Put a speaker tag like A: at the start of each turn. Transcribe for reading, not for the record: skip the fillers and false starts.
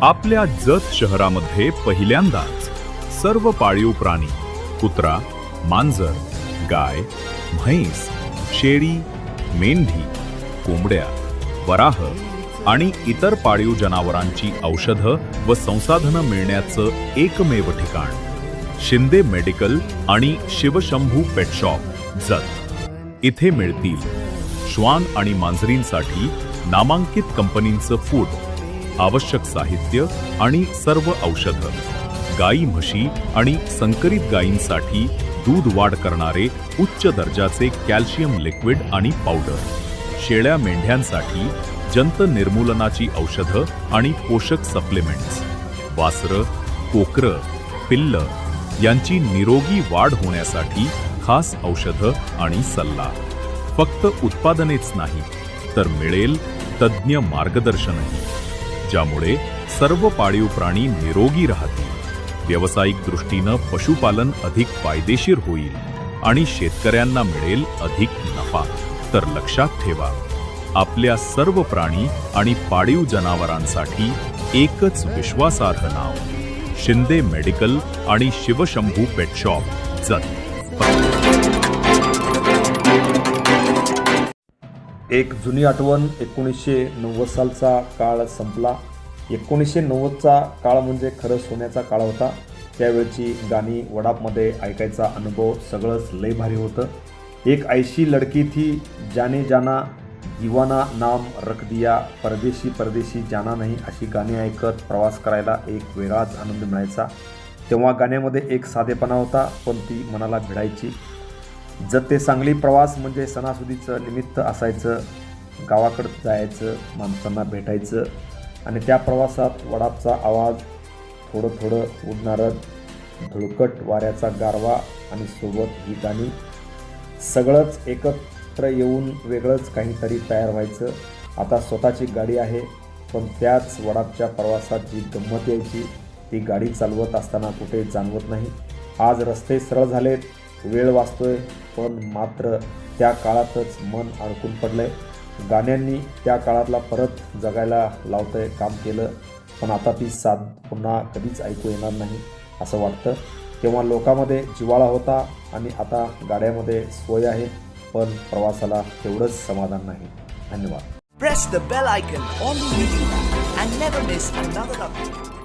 A: आपल्या जत शहरामध्ये पहिल्यांदाच सर्व पाळीव प्राणी कुत्रा, मांजर, गाय, म्हैस, शेळी, मेंढी, कोंबड्या, वराह आणि इतर पाळीव जनावरांची औषधं व संसाधनं मिळण्याचं एकमेव ठिकाण शिंदे मेडिकल आणि शिवशंभू पेट शॉप जत। इथे मिळतील श्वान आणि मांजरींसाठी नामांकित कंपनींचं फूड, आवश्यक साहित्य आणि सर्व औषधं, गाई म्हशी आणि संकरित गायींसाठी दूध वाढ करणारे उच्च दर्जाचे कॅल्शियम लिक्विड आणि पावडर, शेळ्या मेंढ्यांसाठी जंत निर्मूलनाची औषधं आणि पोषक सप्लिमेंट्स, वासरं, कोकरं, पिल्लं यांची निरोगी वाढ होण्यासाठी खास औषधं आणि सल्ला। फक्त उत्पादनेच नाही तर मिळेल तज्ज्ञ मार्गदर्शनही, ज्यामुळे सर्व पाळीव प्राणी निरोगी राहतील, व्यावसायिक दृष्टीनं पशुपालन अधिक फायदेशीर होईल आणि शेतकऱ्यांना मिळेल अधिक नफा। तर लक्षात ठेवा, आपल्या सर्व प्राणी आणि पाळीव जनावरांसाठी एकच विश्वासार्ह नाव, शिंदे मेडिकल आणि शिवशंभू पेट शॉप जत।
B: 1 जुनी आठवण 1990 सालचा काळ संपला। 1990चा काळ म्हणजे खरं सोन्याचा काळ होता। त्यावेळची गाणी वडापमध्ये ऐकायचा अनुभव सगळंच लय भारी होतं। एक ऐशी लड़की थी जाने जाना दीवाना नाम रख दिया, परदेशी परदेशी जाना नाही अशी गाणी ऐकत प्रवास करायला एक वेगळाच आनंद मिळायचा। तेव्हा गाण्यामध्ये एक साधेपणा होता, पण ती मनाला भिडायची। जत ते सांगली प्रवास म्हणजे सणासुदीचं निमित्त असायचं, गावाकडं जायचं, माणसांना भेटायचं आणि त्या प्रवासात वडापचा आवाज, थोडं थोडं उडणारं धुळकट वाऱ्याचा गारवा आणि सोबत ही गाणी, सगळंच एकत्र येऊन वेगळंच काहीतरी तयार व्हायचं। आता स्वतःची गाडी आहे, पण त्याच वडापच्या प्रवासात जी गंमत यायची ती गाडी चालवत असताना कुठे जाणवत नाही। आज रस्ते सरळ झालेत, वेळ वाचतोय, पण मात्र त्या काळातच मन अडकून पडलंय। गाण्यांनी त्या काळातला परत जगायला लावतंय काम केलं, पण आता ती साथ पुन्हा कधीच ऐकू येणार नाही असं वाटतं। तेव्हा लोकांमध्ये जिव्हाळा होता आणि आता गाड्यामध्ये सोय आहे, पण प्रवासाला तेवढंच समाधान नाही। धन्यवाद।
C: Press the bell icon on the YouTube app and never miss another update.